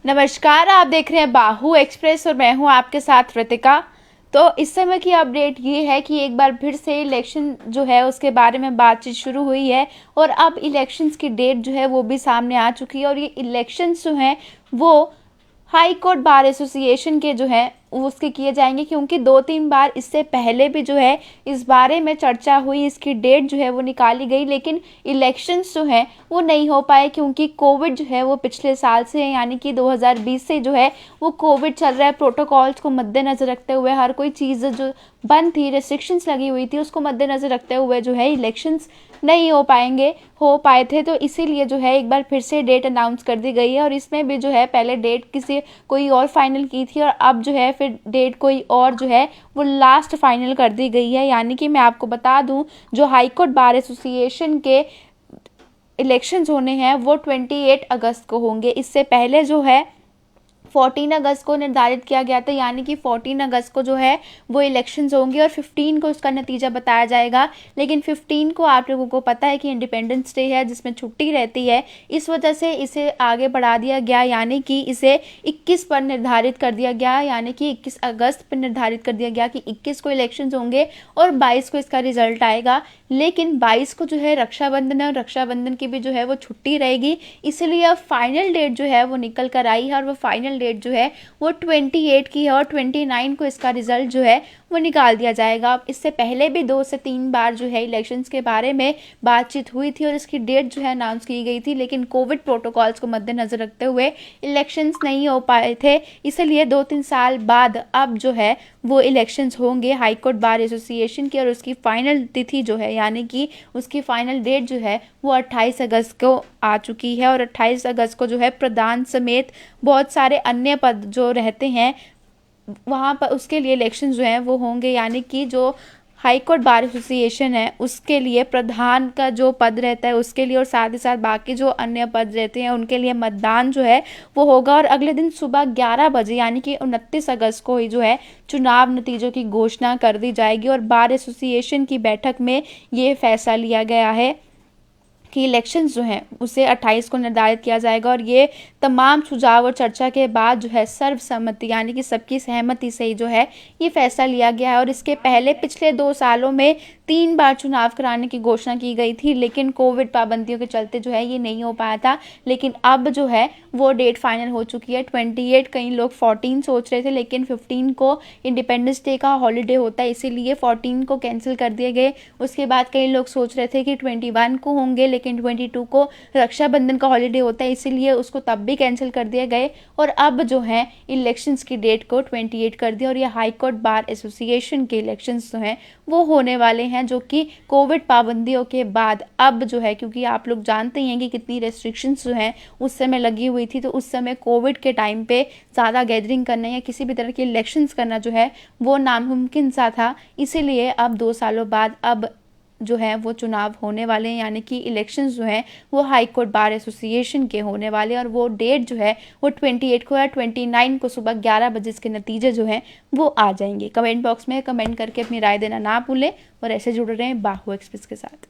नमस्कार, आप देख रहे हैं बाहु एक्सप्रेस और मैं हूं आपके साथ रितिका। तो इस समय की अपडेट ये है कि एक बार फिर से इलेक्शन जो है उसके बारे में बातचीत शुरू हुई है और अब इलेक्शंस की डेट जो है वो भी सामने आ चुकी है। और ये इलेक्शंस जो हैं वो हाई कोर्ट बार एसोसिएशन के जो है उसके किए जाएंगे, क्योंकि 2-3 बार इससे पहले भी जो है इस बारे में चर्चा हुई, इसकी डेट जो है वो निकाली गई, लेकिन इलेक्शंस जो हैं वो नहीं हो पाए क्योंकि कोविड जो है वो पिछले साल से यानी कि 2020 से जो है वो कोविड चल रहा है। प्रोटोकॉल्स को मद्देनज़र रखते हुए हर कोई चीज़ जो बंद थी, रेस्ट्रिक्शंस लगी हुई थी, उसको मद्देनज़र रखते हुए जो है इलेक्शंस नहीं हो पाए थे। तो इसीलिए जो है एक बार फिर से डेट अनाउंस कर दी गई है और इसमें भी जो है पहले डेट कोई और फाइनल की थी और अब जो है फिर डेट कोई और जो है वो लास्ट फाइनल कर दी गई है। यानी कि मैं आपको बता दूं, जो हाई कोर्ट बार एसोसिएशन के इलेक्शंस होने हैं वो 28 अगस्त को होंगे। इससे पहले जो है 14 अगस्त को निर्धारित किया गया था, यानी कि 14 अगस्त को जो है वो इलेक्शंस होंगे और 15 को उसका नतीजा बताया जाएगा। लेकिन 15 को आप लोगों को पता है कि इंडिपेंडेंस डे है जिसमें छुट्टी रहती है, इस वजह से इसे आगे बढ़ा दिया गया, यानी कि इसे 21 पर निर्धारित कर दिया गया, यानी कि 21 अगस्त पर निर्धारित कर दिया गया कि 21 को इलेक्शंस होंगे और 22 को इसका रिजल्ट आएगा। लेकिन 22 को जो है रक्षाबंधन है और रक्षाबंधन की भी जो है वो छुट्टी रहेगी, इसलिए अब फाइनल डेट जो है वो निकल कर आई है और वो फाइनल डेट जो है वो 28 की है और 29 को इसका रिजल्ट जो है वो निकाल दिया जाएगा। अब इससे पहले भी 2 से 3 बार जो है इलेक्शंस के बारे में बातचीत हुई थी और इसकी डेट जो है अनाउंस की गई थी, लेकिन कोविड प्रोटोकॉल्स को मद्देनजर रखते हुए इलेक्शंस नहीं हो पाए थे, इसलिए 2-3 साल बाद अब जो है वो इलेक्शंस होंगे हाई कोर्ट बार एसोसिएशन की और उसकी फाइनल तिथि जो है यानी कि उसकी फाइनल डेट जो है वो 28 अगस्त को आ चुकी है। और 28 अगस्त को जो है प्रधान समेत बहुत सारे अन्य पद जो रहते हैं वहाँ पर उसके लिए इलेक्शन जो हैं वो होंगे, यानी कि जो हाई कोर्ट बार एसोसिएशन है उसके लिए प्रधान का जो पद रहता है उसके लिए और साथ ही साथ बाकी जो अन्य पद रहते हैं उनके लिए मतदान जो है वो होगा। और अगले दिन सुबह 11 बजे यानी कि 29 अगस्त को ही जो है चुनाव नतीजों की घोषणा कर दी जाएगी। और बार एसोसिएशन की बैठक में ये फैसला लिया गया है कि इलेक्शंस जो हैं उसे 28 को निर्धारित किया जाएगा और ये तमाम सुझाव और चर्चा के बाद जो है सर्वसम्मति यानी कि सबकी सहमति से ही जो है ये फैसला लिया गया है। और इसके पहले पिछले 2 सालों में 3 बार चुनाव कराने की घोषणा की गई थी, लेकिन कोविड पाबंदियों के चलते जो है ये नहीं हो पाया था। लेकिन अब जो है वो डेट फाइनल हो चुकी है 28, कई लोग 14 सोच रहे थे, लेकिन 15 को इंडिपेंडेंस डे का हॉलीडे होता है इसीलिए 14 को कैंसिल कर दिए गए। उसके बाद कई लोग सोच रहे थे कि 21 को होंगे, लेकिन 22 को रक्षाबंधन का हॉलीडे होता है इसीलिए उसको तब भी कैंसिल कर दिए गए। और अब जो है इलेक्शंस की डेट को 28 कर दिया और ये हाई कोर्ट बार एसोसिएशन के इलेक्शंस जो हैं वो होने वाले हैं, जो कि कोविड पाबंदियों के बाद अब जो है, क्योंकि आप लोग जानते ही हैं कि कितनी रेस्ट्रिक्शंस जो हैं उस समय लगी हुई थी, तो उस समय कोविड के टाइम पे ज़्यादा गैदरिंग करना या किसी भी तरह के इलेक्शंस करना जो है वो नामुमकिन सा था। इसीलिए अब 2 सालों बाद अब जो है वो चुनाव होने वाले हैं, यानी कि इलेक्शंस जो हैं वो हाई कोर्ट बार एसोसिएशन के होने वाले हैं और वो डेट जो है वो 28 को या 29 को सुबह 11 बजे इसके नतीजे जो हैं वो आ जाएंगे। कमेंट बॉक्स में कमेंट करके अपनी राय देना ना भूलें और ऐसे जुड़े रहें बाहु एक्सप्रेस के साथ।